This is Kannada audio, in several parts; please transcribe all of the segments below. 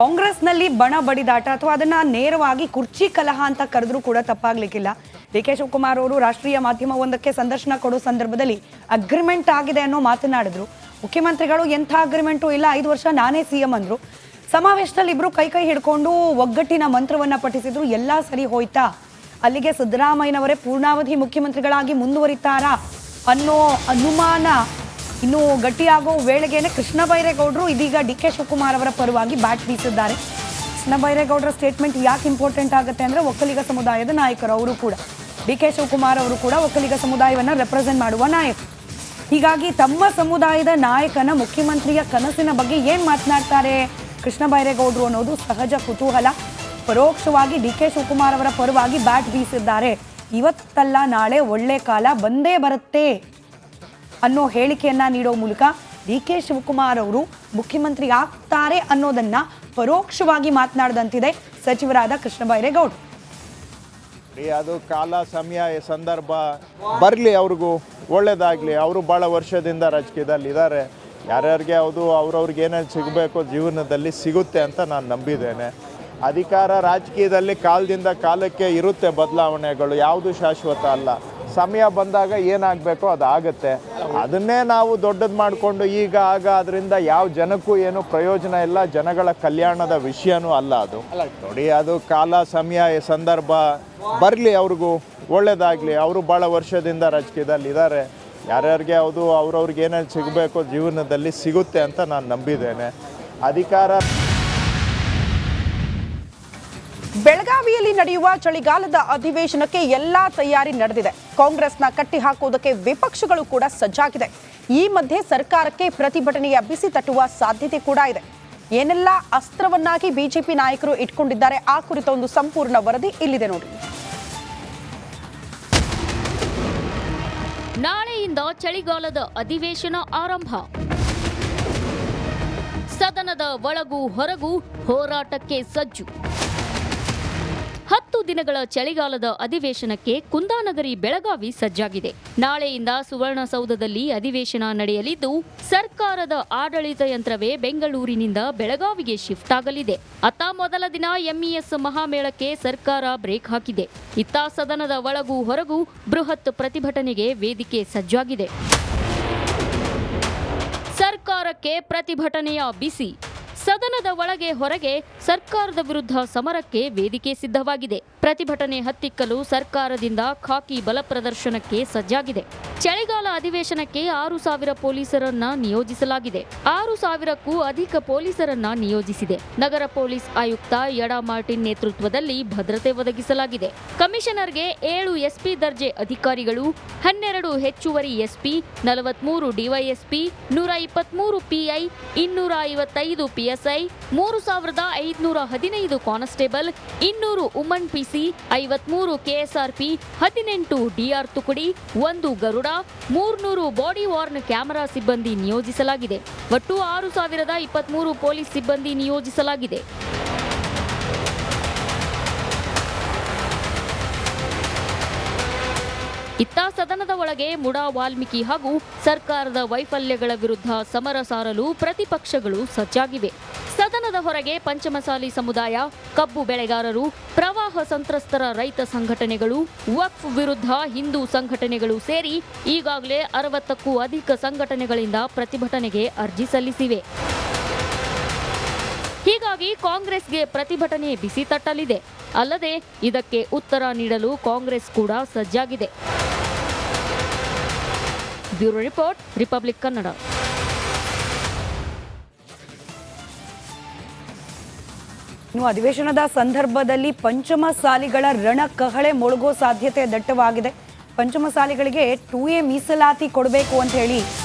ಕಾಂಗ್ರೆಸ್ನಲ್ಲಿ ಬಣ ಬಡಿದಾಟ ಅಥವಾ ಅದನ್ನ ನೇರವಾಗಿ ಕುರ್ಚಿ ಕಲಹ ಅಂತ ಕರೆದ್ರೂ ಕೂಡ ತಪ್ಪಾಗ್ಲಿಕ್ಕಿಲ್ಲ. ಡಿ.ಕೆ. ಶಿವಕುಮಾರ್ ಅವರು ರಾಷ್ಟ್ರೀಯ ಮಾಧ್ಯಮವೊಂದಕ್ಕೆ ಸಂದರ್ಶನ ಕೊಡೋ ಸಂದರ್ಭದಲ್ಲಿ ಅಗ್ರಿಮೆಂಟ್ ಆಗಿದೆ ಅನ್ನೋ ಮಾತನಾಡಿದ್ರು. ಮುಖ್ಯಮಂತ್ರಿಗಳು ಎಂಥ ಅಗ್ರಿಮೆಂಟು ಇಲ್ಲ, 5 ವರ್ಷ ನಾನೇ ಸಿಎಂ ಅಂದ್ರು. ಸಮಾವೇಶದಲ್ಲಿ ಇಬ್ರು ಕೈ ಹಿಡ್ಕೊಂಡು ಒಗ್ಗಟ್ಟಿನ ಮಂತ್ರವನ್ನ ಪಠಿಸಿದ್ರು. ಎಲ್ಲ ಸರಿ ಹೋಯ್ತಾ? ಅಲ್ಲಿಗೆ ಸಿದ್ದರಾಮಯ್ಯನವರೇ ಪೂರ್ಣಾವಧಿ ಮುಖ್ಯಮಂತ್ರಿಗಳಾಗಿ ಮುಂದುವರಿತಾರಾ ಅನ್ನೋ ಅನುಮಾನ ಇನ್ನು ಗಟ್ಟಿಯಾಗೋ ವೇಳೆಗೇನೆ ಕೃಷ್ಣ ಬೈರೇಗೌಡರು ಇದೀಗ ಡಿ.ಕೆ. ಶಿವಕುಮಾರ್ ಅವರ ಪರವಾಗಿ ಬ್ಯಾಟ್ ಬೀಸಿದ್ದಾರೆ. ಕೃಷ್ಣ ಬೈರೇಗೌಡರ ಸ್ಟೇಟ್ಮೆಂಟ್ ಯಾಕೆ ಇಂಪಾರ್ಟೆಂಟ್ ಆಗುತ್ತೆ ಅಂದರೆ, ಒಕ್ಕಲಿಗ ಸಮುದಾಯದ ನಾಯಕರು ಅವರು ಕೂಡ, ಡಿ.ಕೆ. ಶಿವಕುಮಾರ್ ಅವರು ಕೂಡ ಒಕ್ಕಲಿಗ ಸಮುದಾಯವನ್ನು ರೆಪ್ರೆಸೆಂಟ್ ಮಾಡುವ ನಾಯಕರು. ಹೀಗಾಗಿ ತಮ್ಮ ಸಮುದಾಯದ ನಾಯಕನ ಮುಖ್ಯಮಂತ್ರಿಯ ಕನಸಿನ ಬಗ್ಗೆ ಏನು ಮಾತನಾಡ್ತಾರೆ ಕೃಷ್ಣ ಬೈರೇಗೌಡರು ಅನ್ನೋದು ಸಹಜ ಕುತೂಹಲ. ಪರೋಕ್ಷವಾಗಿ ಡಿ.ಕೆ. ಶಿವಕುಮಾರ್ ಅವರ ಪರವಾಗಿ ಬ್ಯಾಟ್ ಬೀಸಿದ್ದಾರೆ. ಇವತ್ತಲ್ಲ ನಾಳೆ ಒಳ್ಳೆ ಕಾಲ ಬಂದೇ ಬರುತ್ತೆ ಅನ್ನೋ ಹೇಳಿಕೆಯನ್ನ ನೀಡೋ ಮೂಲಕ ಡಿ.ಕೆ. ಶಿವಕುಮಾರ್ ಅವರು ಮುಖ್ಯಮಂತ್ರಿ ಆಗ್ತಾರೆ ಅನ್ನೋದನ್ನ ಪರೋಕ್ಷವಾಗಿ ಮಾತನಾಡಿದಂತಿದೆ ಸಚಿವರಾದ ಕೃಷ್ಣ ಬೈರೇಗೌಡರು. ಅದು ಕಾಲ, ಸಮಯ, ಸಂದರ್ಭ ಬರಲಿ, ಅವ್ರಿಗೂ ಒಳ್ಳೇದಾಗಲಿ. ಅವರು ಭಾಳ ವರ್ಷದಿಂದ ರಾಜಕೀಯದಲ್ಲಿ ಇದ್ದಾರೆ. ಯಾರ್ಯಾರಿಗೆ ಅವ್ರವ್ರಿಗೆ ಏನೇನು ಸಿಗಬೇಕು ಜೀವನದಲ್ಲಿ ಸಿಗುತ್ತೆ ಅಂತ ನಾನು ನಂಬಿದ್ದೇನೆ. ಅಧಿಕಾರ ರಾಜಕೀಯದಲ್ಲಿ ಕಾಲದಿಂದ ಕಾಲಕ್ಕೆ ಇರುತ್ತೆ ಬದಲಾವಣೆಗಳು, ಯಾವುದು ಶಾಶ್ವತ ಅಲ್ಲ. ಸಮಯ ಬಂದಾಗ ಏನಾಗಬೇಕೋ ಅದು ಆಗುತ್ತೆ. ಅದನ್ನೇ ನಾವು ದೊಡ್ಡದು ಮಾಡಿಕೊಂಡು ಈಗ ಅದರಿಂದ ಯಾವ ಜನಕ್ಕೂ ಏನು ಪ್ರಯೋಜನ ಇಲ್ಲ, ಜನಗಳ ಕಲ್ಯಾಣದ ವಿಷಯನೂ ಅಲ್ಲ ಅದು. ನೋಡಿ, ಅದು ಕಾಲ, ಸಮಯ, ಸಂದರ್ಭ ಬರಲಿ, ಅವ್ರಿಗೂ ಒಳ್ಳೇದಾಗಲಿ. ಅವರು ಭಾಳ ವರ್ಷದಿಂದ ರಾಜಕೀಯದಲ್ಲಿ ಇದ್ದಾರೆ. ಯಾರ್ಯಾರಿಗೆ ಅವ್ರವ್ರಿಗೆ ಏನೇನು ಸಿಗಬೇಕು ಜೀವನದಲ್ಲಿ ಸಿಗುತ್ತೆ ಅಂತ ನಾನು ನಂಬಿದ್ದೇನೆ. ಅಧಿಕಾರ ಬೆಳಗಾವಿಯಲ್ಲಿ ನಡೆಯುವ ಚಳಿಗಾಲದ ಅಧಿವೇಶನಕ್ಕೆ ಎಲ್ಲಾ ತಯಾರಿ ನಡೆದಿದೆ. ಕಾಂಗ್ರೆಸ್ನ ಕಟ್ಟಿ ಹಾಕುವುದಕ್ಕೆ ವಿಪಕ್ಷಗಳು ಕೂಡ ಸಜ್ಜಾಗಿದೆ. ಈ ಮಧ್ಯೆ ಸರ್ಕಾರಕ್ಕೆ ಪ್ರತಿಭಟನೆಯ ಬಿಸಿ ತಟ್ಟುವ ಸಾಧ್ಯತೆ ಕೂಡ ಇದೆ. ಏನೆಲ್ಲ ಅಸ್ತ್ರವನ್ನಾಗಿ ಬಿಜೆಪಿ ನಾಯಕರು ಇಟ್ಕೊಂಡಿದ್ದಾರೆ, ಆ ಕುರಿತ ಒಂದು ಸಂಪೂರ್ಣ ವರದಿ ಇಲ್ಲಿದೆ ನೋಡಿ. ನಾಳೆಯಿಂದ ಚಳಿಗಾಲದ ಅಧಿವೇಶನ ಆರಂಭ. ಸದನದ ಒಳಗೂ ಹೊರಗೂ ಹೋರಾಟಕ್ಕೆ ಸಜ್ಜು. 10 ದಿನಗಳ ಚಳಿಗಾಲದ ಅಧಿವೇಶನಕ್ಕೆ ಕುಂದಾನಗರಿ ಬೆಳಗಾವಿ ಸಜ್ಜಾಗಿದೆ. ನಾಳೆಯಿಂದ ಸುವರ್ಣಸೌಧದಲ್ಲಿ ಅಧಿವೇಶನ ನಡೆಯಲಿದ್ದು, ಸರ್ಕಾರದ ಆಡಳಿತ ಯಂತ್ರವೇ ಬೆಂಗಳೂರಿನಿಂದ ಬೆಳಗಾವಿಗೆ ಶಿಫ್ಟ್ ಆಗಲಿದೆ. ಅತ್ತ ಮೊದಲ ದಿನ ಎಂಇಎಸ್ ಮಹಾಮೇಳಕ್ಕೆ ಸರ್ಕಾರ ಬ್ರೇಕ್ ಹಾಕಿದೆ. ಇತ್ತ ಸದನದ ಒಳಗೂ ಹೊರಗೂ ಬೃಹತ್ ಪ್ರತಿಭಟನೆಗೆ ವೇದಿಕೆ ಸಜ್ಜಾಗಿದೆ. ಸರ್ಕಾರಕ್ಕೆ ಪ್ರತಿಭಟನೆಯ ಬಿಸಿ. ಸದನದ ಒಳಗೆ ಹೊರಗೆ ಸರ್ಕಾರದ ವಿರುದ್ಧ ಸಮರಕ್ಕೆ ವೇದಿಕೆ ಸಿದ್ಧವಾಗಿದೆ. ಪ್ರತಿಭಟನೆ ಹತ್ತಿಕ್ಕಲು ಸರ್ಕಾರದಿಂದ ಖಾಕಿ ಬಲ ಪ್ರದರ್ಶನಕ್ಕೆ ಸಜ್ಜಾಗಿದೆ. ಚಳಿಗಾಲ ಅಧಿವೇಶನಕ್ಕೆ 6,000 ಪೊಲೀಸರನ್ನ ನಿಯೋಜಿಸಲಾಗಿದೆ. 6,000ಕ್ಕೂ ಅಧಿಕ ಪೊಲೀಸರನ್ನ ನಿಯೋಜಿಸಿದೆ. ನಗರ ಪೊಲೀಸ್ ಆಯುಕ್ತ ಯಡಾ ಮಾರ್ಟಿನ್ ನೇತೃತ್ವದಲ್ಲಿ ಭದ್ರತೆ ಒದಗಿಸಲಾಗಿದೆ. ಕಮಿಷನರ್ಗೆ 7 ಎಸ್ಪಿ ದರ್ಜೆ ಅಧಿಕಾರಿಗಳು, 12 ಹೆಚ್ಚುವರಿ SP, 43 DYSP, 123 PI, 255 PSI, 3,515 constable, 200 woman PC, 53 KSRP, 18 DR ತುಕಡಿ, 1 ಗರುಡ, 300 ಬಾಡಿ ವಾರ್ನ್ ಕ್ಯಾಮೆರಾ ಸಿಬ್ಬಂದಿ ನಿಯೋಜಿಸಲಾಗಿದೆ. ಒಟ್ಟು 6,023 ಪೊಲೀಸ್ ಸಿಬ್ಬಂದಿ ನಿಯೋಜಿಸಲಾಗಿದೆ. ಇತ್ತ ಸದನದ ಒಳಗೆ ಮುಡಾ ವಾಲ್ಮೀಕಿ ಹಾಗೂ ಸರ್ಕಾರದ ವೈಫಲ್ಯಗಳ ವಿರುದ್ಧ ಸಮರ ಸಾರಲು ಪ್ರತಿಪಕ್ಷಗಳು ಸಜ್ಜಾಗಿವೆ. ಸದನದ ಹೊರಗೆ ಪಂಚಮಸಾಲಿ ಸಮುದಾಯ, ಕಬ್ಬು ಬೆಳೆಗಾರರು, ಪ್ರವಾಹ ಸಂತ್ರಸ್ತರ ರೈತ ಸಂಘಟನೆಗಳು, ವಕ್ಫ್ ವಿರುದ್ಧ ಹಿಂದೂ ಸಂಘಟನೆಗಳು ಸೇರಿ ಈಗಾಗಲೇ 60ಕ್ಕೂ ಅಧಿಕ ಸಂಘಟನೆಗಳಿಂದ ಪ್ರತಿಭಟನೆಗೆ ಅರ್ಜಿ ಸಲ್ಲಿಸಿವೆ. ಹೀಗಾಗಿ ಕಾಂಗ್ರೆಸ್ಗೆ ಪ್ರತಿಭಟನೆ ಬಿಸಿ ತಟ್ಟಲಿದೆ. ಅಲ್ಲದೆ ಇದಕ್ಕೆ ಉತ್ತರ ನೀಡಲು ಕಾಂಗ್ರೆಸ್ ಕೂಡ ಸಜ್ಜಾಗಿದೆ. Bureau report, republic Kannada. ಇನ್ನು ಅಧಿವೇಶನದ ಸಂದರ್ಭದಲ್ಲಿ ಪಂಚಮಸಾಲಿಗಳ ರಣಕಹಳೆ ಮೊಳಗೋ ಸಾಧ್ಯತೆ ದಟ್ಟವಾಗಿದೆ. ಪಂಚಮಸಾಲಿಗಳಿಗೆ 2A ಮೀಸಲಾತಿ ಕೊಡಬೇಕು ಅಂತ ಹೇಳಿ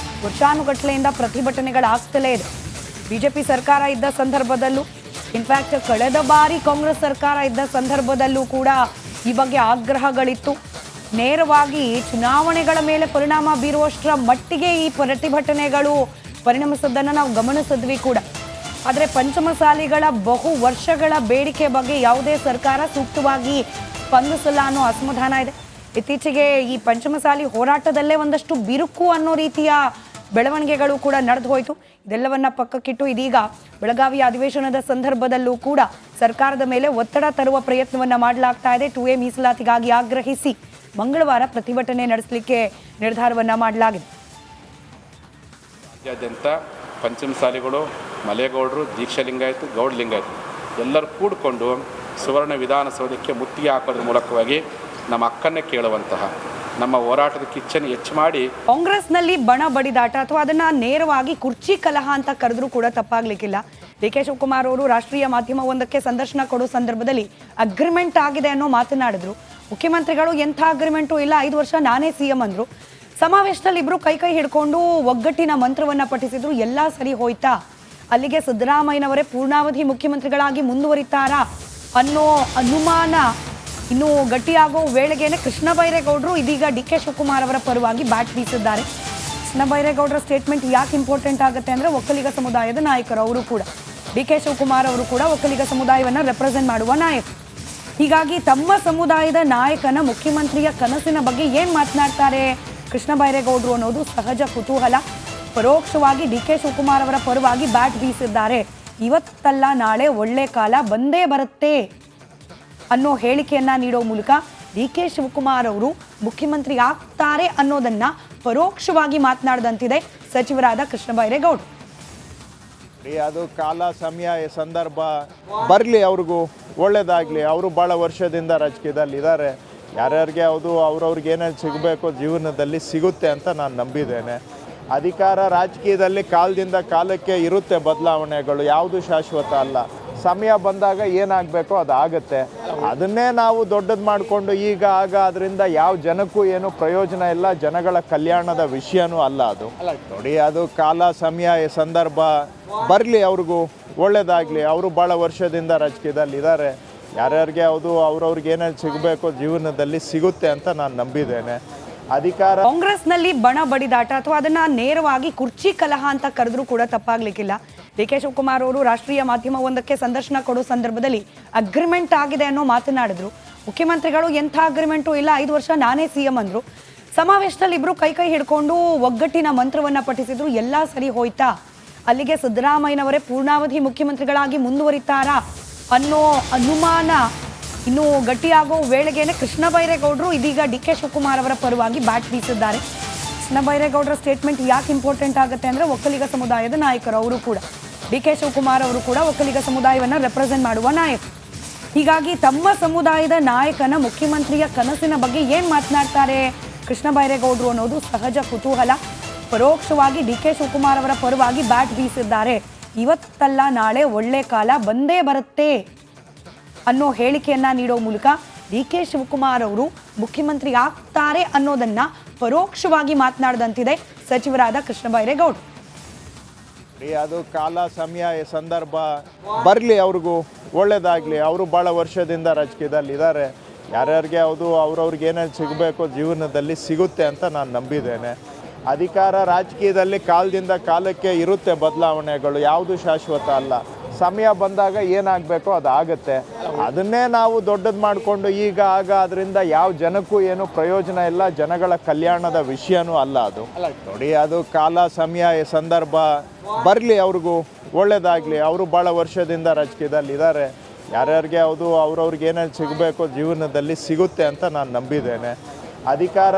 ವರ್ಷಾನುಗಟ್ಟಲೆಯಿಂದ ಪ್ರತಿಭಟನೆಗಳಾಗ್ತಲೇ ಇದೆ. ಬಿಜೆಪಿ ಸರ್ಕಾರ ಇದ್ದ ಸಂದರ್ಭದಲ್ಲೂ, ಇನ್ಫ್ಯಾಕ್ಟ್ ಕಳೆದ ಬಾರಿ ಕಾಂಗ್ರೆಸ್ ಸರ್ಕಾರ ಇದ್ದ ಸಂದರ್ಭದಲ್ಲೂ ಕೂಡ ಈ ಬಗ್ಗೆ ಆಗ್ರಹಗಳಿತ್ತು. ನೇರವಾಗಿ ಚುನಾವಣೆಗಳ ಮೇಲೆ ಪರಿಣಾಮ ಬೀರುವಷ್ಟರ ಮಟ್ಟಿಗೆ ಈ ಪ್ರತಿಭಟನೆಗಳು ಪರಿಣಮಿಸೋದನ್ನು ನಾವು ಗಮನಿಸಿದ್ವಿ ಕೂಡ. ಆದರೆ ಪಂಚಮಸಾಲಿಗಳ ಬಹು ವರ್ಷಗಳ ಬೇಡಿಕೆ ಬಗ್ಗೆ ಯಾವುದೇ ಸರ್ಕಾರ ಸೂಕ್ತವಾಗಿ ಸ್ಪಂದಿಸಲ್ಲ ಅನ್ನೋ ಅಸಮಾಧಾನ ಇದೆ. ಇತ್ತೀಚೆಗೆ ಈ ಪಂಚಮಸಾಲಿ ಹೋರಾಟದಲ್ಲೇ ಒಂದಷ್ಟು ಬಿರುಕು ಅನ್ನೋ ರೀತಿಯ ಬೆಳವಣಿಗೆಗಳು ಕೂಡ ನಡೆದು ಹೋಯಿತು. ಇದೆಲ್ಲವನ್ನ ಪಕ್ಕಕ್ಕಿಟ್ಟು ಇದೀಗ ಬೆಳಗಾವಿ ಅಧಿವೇಶನದ ಸಂದರ್ಭದಲ್ಲೂ ಕೂಡ ಸರ್ಕಾರದ ಮೇಲೆ ಒತ್ತಡ ತರುವ ಪ್ರಯತ್ನವನ್ನ ಮಾಡಲಾಗ್ತಾ ಇದೆ. 2A ಮೀಸಲಾತಿಗಾಗಿ ಆಗ್ರಹಿಸಿ ಮಂಗಳವಾರ ಪ್ರತಿಭಟನೆ ನಡೆಸಲಿಕ್ಕೆ ನಿರ್ಧಾರವನ್ನ ಮಾಡಲಾಗಿದೆ. ರಾಜ್ಯಾದ್ಯಂತ ಪಂಚಮಸಾಲಿಗಳು, ಮಲೆಗೌಡರು, ದೀಕ್ಷಾ ಲಿಂಗಾಯತ, ಗೌಡ ಲಿಂಗಾಯತ ಎಲ್ಲರೂ ಕೂಡಿಕೊಂಡು ಸುವರ್ಣ ವಿಧಾನಸೌಧಕ್ಕೆ ಮುತ್ತಿಗೆ ಹಾಕೋದ್ರ ಮೂಲಕವಾಗಿ ನಮ್ಮ ಹಕ್ಕನ್ನೇ ಕೇಳುವಂತಹ ನಮ್ಮ ಹೋರಾಟದ ಕಿಚ್ಚನ್ನು ಹೆಚ್ಚು ಮಾಡಿ ಕಾಂಗ್ರೆಸ್ನಲ್ಲಿ ಬಣ ಬಡಿದಾಟ ಅಥವಾ ಅದನ್ನ ನೇರವಾಗಿ ಕುರ್ಚಿ ಕಲಹ ಅಂತ ಕರೆದ್ರೂ ಕೂಡ ತಪ್ಪಾಗ್ಲಿಕ್ಕಿಲ್ಲ. ಡಿ.ಕೆ. ಶಿವಕುಮಾರ್ ಅವರು ರಾಷ್ಟ್ರೀಯ ಮಾಧ್ಯಮವೊಂದಕ್ಕೆ ಸಂದರ್ಶನ ಕೊಡೋ ಸಂದರ್ಭದಲ್ಲಿ ಅಗ್ರಿಮೆಂಟ್ ಆಗಿದೆ ಅನ್ನೋ ಮಾತನಾಡಿದ್ರು. ಮುಖ್ಯಮಂತ್ರಿಗಳು ಎಂಥ ಅಗ್ರಿಮೆಂಟು ಇಲ್ಲ, 5 ವರ್ಷ ನಾನೇ ಸಿಎಂ ಅಂದ್ರು. ಸಮಾವೇಶದಲ್ಲಿ ಇಬ್ರು ಕೈ ಹಿಡ್ಕೊಂಡು ಒಗ್ಗಟ್ಟಿನ ಮಂತ್ರವನ್ನ ಪಠಿಸಿದ್ರು. ಎಲ್ಲ ಸರಿ ಹೋಯ್ತಾ? ಅಲ್ಲಿಗೆ ಸಿದ್ದರಾಮಯ್ಯನವರೇ ಪೂರ್ಣಾವಧಿ ಮುಖ್ಯಮಂತ್ರಿಗಳಾಗಿ ಮುಂದುವರಿತಾರಾ ಅನ್ನೋ ಅನುಮಾನ ಇನ್ನು ಗಟ್ಟಿಯಾಗೋ ವೇಳೆಗೇನೆ ಕೃಷ್ಣ ಬೈರೇಗೌಡರು ಇದೀಗ ಡಿ.ಕೆ. ಶಿವಕುಮಾರ್ ಅವರ ಪರವಾಗಿ ಬ್ಯಾಟ್ ಬೀಸಿದ್ದಾರೆ. ಕೃಷ್ಣ ಬೈರೇಗೌಡರ ಸ್ಟೇಟ್ಮೆಂಟ್ ಯಾಕೆ ಇಂಪಾರ್ಟೆಂಟ್ ಆಗುತ್ತೆ ಅಂದರೆ ಒಕ್ಕಲಿಗ ಸಮುದಾಯದ ನಾಯಕರು ಅವರು ಕೂಡ. ಡಿ.ಕೆ. ಶಿವಕುಮಾರ್ ಅವರು ಕೂಡ ಒಕ್ಕಲಿಗ ಸಮುದಾಯವನ್ನು ರೆಪ್ರೆಸೆಂಟ್ ಮಾಡುವ ನಾಯಕರು. ಹೀಗಾಗಿ ತಮ್ಮ ಸಮುದಾಯದ ನಾಯಕನ ಮುಖ್ಯಮಂತ್ರಿಯ ಕನಸಿನ ಬಗ್ಗೆ ಏನು ಮಾತನಾಡ್ತಾರೆ ಕೃಷ್ಣ ಬೈರೇಗೌಡರು ಅನ್ನೋದು ಸಹಜ ಕುತೂಹಲ. ಪರೋಕ್ಷವಾಗಿ ಡಿ.ಕೆ. ಶಿವಕುಮಾರ್ ಅವರ ಪರವಾಗಿ ಬ್ಯಾಟ್ ಬೀಸಿದ್ದಾರೆ. ಇವತ್ತಲ್ಲ ನಾಳೆ ಒಳ್ಳೆ ಕಾಲ ಬಂದೇ ಬರುತ್ತೆ ಅನ್ನೋ ಹೇಳಿಕೆಯನ್ನ ನೀಡೋ ಮೂಲಕ ಡಿ.ಕೆ. ಶಿವಕುಮಾರ್ ಅವರು ಮುಖ್ಯಮಂತ್ರಿ ಆಗ್ತಾರೆ ಅನ್ನೋದನ್ನ ಪರೋಕ್ಷವಾಗಿ ಮಾತನಾಡಿದಂತಿದೆ ಸಚಿವರಾದ ಕೃಷ್ಣ ಬೈರೇಗೌಡರು. ಅದು ಕಾಲ, ಸಮಯ, ಸಂದರ್ಭ ಬರಲಿ, ಅವ್ರಿಗೂ ಒಳ್ಳೇದಾಗಲಿ. ಅವರು ಭಾಳ ವರ್ಷದಿಂದ ರಾಜಕೀಯದಲ್ಲಿ ಇದ್ದಾರೆ. ಯಾರ್ಯಾರಿಗೆ ಅವ್ರವ್ರಿಗೆ ಏನೇನು ಸಿಗಬೇಕು ಜೀವನದಲ್ಲಿ ಸಿಗುತ್ತೆ ಅಂತ ನಾನು ನಂಬಿದ್ದೇನೆ. ಅಧಿಕಾರ ರಾಜಕೀಯದಲ್ಲಿ ಕಾಲದಿಂದ ಕಾಲಕ್ಕೆ ಇರುತ್ತೆ ಬದಲಾವಣೆಗಳು, ಯಾವುದು ಶಾಶ್ವತ ಅಲ್ಲ. ಸಮಯ ಬಂದಾಗ ಏನಾಗಬೇಕೋ ಅದು ಆಗುತ್ತೆ. ಅದನ್ನೇ ನಾವು ದೊಡ್ಡದು ಮಾಡಿಕೊಂಡು ಈಗ ಆಗ ಅದರಿಂದ ಯಾವ ಜನಕ್ಕೂ ಏನು ಪ್ರಯೋಜನ ಇಲ್ಲ, ಜನಗಳ ಕಲ್ಯಾಣದ ವಿಷಯನೂ ಅಲ್ಲ ಅದು. ನೋಡಿ, ಅದು ಕಾಲ, ಸಮಯ, ಸಂದರ್ಭ ಬರಲಿ, ಅವ್ರಿಗೂ ಒಳ್ಳೇದಾಗಲಿ. ಅವರು ಭಾಳ ವರ್ಷದಿಂದ ರಾಜಕೀಯದಲ್ಲಿ ಇದ್ದಾರೆ. ಯಾರ್ಯಾರಿಗೆ ಅವ್ರವ್ರಿಗೆ ಏನೇನು ಸಿಗಬೇಕು ಜೀವನದಲ್ಲಿ ಸಿಗುತ್ತೆ ಅಂತ ನಾನು ನಂಬಿದ್ದೇನೆ. ಅಧಿಕಾರ ಕಾಂಗ್ರೆಸ್ನಲ್ಲಿ ಬಣ ಬಡಿದಾಟ ಅಥವಾ ಅದನ್ನ ನೇರವಾಗಿ ಕುರ್ಚಿ ಕಲಹ ಅಂತ ಕರೆದ್ರೂ ಕೂಡ ತಪ್ಪಾಗ್ಲಿಕ್ಕಿಲ್ಲ. ಡಿ.ಕೆ. ಶಿವಕುಮಾರ್ ಅವರು ರಾಷ್ಟ್ರೀಯ ಮಾಧ್ಯಮವೊಂದಕ್ಕೆ ಸಂದರ್ಶನ ಕೊಡೋ ಸಂದರ್ಭದಲ್ಲಿ ಅಗ್ರಿಮೆಂಟ್ ಆಗಿದೆ ಅನ್ನೋ ಮಾತನಾಡಿದ್ರು. ಮುಖ್ಯಮಂತ್ರಿಗಳು ಎಂಥ ಅಗ್ರಿಮೆಂಟು ಇಲ್ಲ, 5 ವರ್ಷ ನಾನೇ ಸಿಎಂ ಅಂದ್ರು. ಸಮಾವೇಶದಲ್ಲಿ ಇಬ್ರು ಕೈ ಹಿಡ್ಕೊಂಡು ಒಗ್ಗಟ್ಟಿನ ಮಂತ್ರವನ್ನ ಪಠಿಸಿದ್ರು. ಎಲ್ಲ ಸರಿ ಹೋಯ್ತಾ? ಅಲ್ಲಿಗೆ ಸಿದ್ದರಾಮಯ್ಯನವರೇ ಪೂರ್ಣಾವಧಿ ಮುಖ್ಯಮಂತ್ರಿಗಳಾಗಿ ಮುಂದುವರಿತಾರಾ ಅನ್ನೋ ಅನುಮಾನ ಇನ್ನು ಗಟ್ಟಿಯಾಗೋ ವೇಳೆಗೇನೆ ಕೃಷ್ಣ ಬೈರೇಗೌಡರು ಇದೀಗ ಡಿ.ಕೆ. ಶಿವಕುಮಾರ್ ಅವರ ಪರವಾಗಿ ಬ್ಯಾಟ್ ಬೀಸಿದ್ದಾರೆ. ಕೃಷ್ಣ ಬೈರೇಗೌಡರ ಸ್ಟೇಟ್ಮೆಂಟ್ ಯಾಕೆ ಇಂಪಾರ್ಟೆಂಟ್ ಆಗುತ್ತೆ ಅಂದರೆ ಒಕ್ಕಲಿಗ ಸಮುದಾಯದ ನಾಯಕರು ಅವರು ಕೂಡ. ಡಿ.ಕೆ. ಶಿವಕುಮಾರ್ ಅವರು ಕೂಡ ಒಕ್ಕಲಿಗ ಸಮುದಾಯವನ್ನು ರೆಪ್ರೆಸೆಂಟ್ ಮಾಡುವ ನಾಯಕರು. ಹೀಗಾಗಿ ತಮ್ಮ ಸಮುದಾಯದ ನಾಯಕನ ಮುಖ್ಯಮಂತ್ರಿಯ ಕನಸಿನ ಬಗ್ಗೆ ಏನು ಮಾತನಾಡ್ತಾರೆ ಕೃಷ್ಣ ಬೈರೇಗೌಡರು ಅನ್ನೋದು ಸಹಜ ಕುತೂಹಲ. ಪರೋಕ್ಷವಾಗಿ ಡಿ.ಕೆ. ಶಿವಕುಮಾರ್ ಅವರ ಪರವಾಗಿ ಬ್ಯಾಟ್ ಬೀಸಿದ್ದಾರೆ. ಇವತ್ತಲ್ಲ ನಾಳೆ ಒಳ್ಳೆ ಕಾಲ ಬಂದೇ ಬರುತ್ತೆ ಅನ್ನೋ ಹೇಳಿಕೆಯನ್ನ ನೀಡೋ ಮೂಲಕ ಡಿ.ಕೆ. ಶಿವಕುಮಾರ್ ಅವರು ಮುಖ್ಯಮಂತ್ರಿ ಆಗ್ತಾರೆ ಅನ್ನೋದನ್ನ ಪರೋಕ್ಷವಾಗಿ ಮಾತನಾಡಿದಂತಿದೆ ಸಚಿವರಾದ ಕೃಷ್ಣ ಬೈರೇಗೌಡರು. ಅದು ಕಾಲ, ಸಮಯ, ಸಂದರ್ಭ ಬರಲಿ, ಅವ್ರಿಗೂ ಒಳ್ಳೇದಾಗಲಿ. ಅವರು ಭಾಳ ವರ್ಷದಿಂದ ರಾಜಕೀಯದಲ್ಲಿ ಇದ್ದಾರೆ. ಯಾರ್ಯಾರಿಗೆ ಅವ್ರವ್ರಿಗೆ ಏನೇನು ಸಿಗಬೇಕು ಜೀವನದಲ್ಲಿ ಸಿಗುತ್ತೆ ಅಂತ ನಾನು ನಂಬಿದ್ದೇನೆ. ಅಧಿಕಾರ ರಾಜಕೀಯದಲ್ಲಿ ಕಾಲದಿಂದ ಕಾಲಕ್ಕೆ ಇರುತ್ತೆ ಬದಲಾವಣೆಗಳು, ಯಾವುದು ಶಾಶ್ವತ ಅಲ್ಲ. ಸಮಯ ಬಂದಾಗ ಏನಾಗಬೇಕೋ ಅದು ಆಗುತ್ತೆ. ಅದನ್ನೇ ನಾವು ದೊಡ್ಡದು ಮಾಡಿಕೊಂಡು ಈಗ ಆಗ ಅದರಿಂದ ಯಾವ ಜನಕ್ಕೂ ಏನು ಪ್ರಯೋಜನ ಇಲ್ಲ, ಜನಗಳ ಕಲ್ಯಾಣದ ವಿಷಯನೂ ಅಲ್ಲ ಅದು. ನೋಡಿ, ಅದು ಕಾಲ, ಸಮಯ, ಸಂದರ್ಭ ಬರಲಿ, ಅವ್ರಿಗೂ ಒಳ್ಳೇದಾಗಲಿ. ಅವರು ಭಾಳ ವರ್ಷದಿಂದ ರಾಜಕೀಯದಲ್ಲಿ ಇದ್ದಾರೆ. ಯಾರ್ಯಾರಿಗೆ ಅವ್ರವ್ರಿಗೆ ಏನೇನು ಸಿಗಬೇಕು ಜೀವನದಲ್ಲಿ ಸಿಗುತ್ತೆ ಅಂತ ನಾನು ನಂಬಿದ್ದೇನೆ. ಅಧಿಕಾರ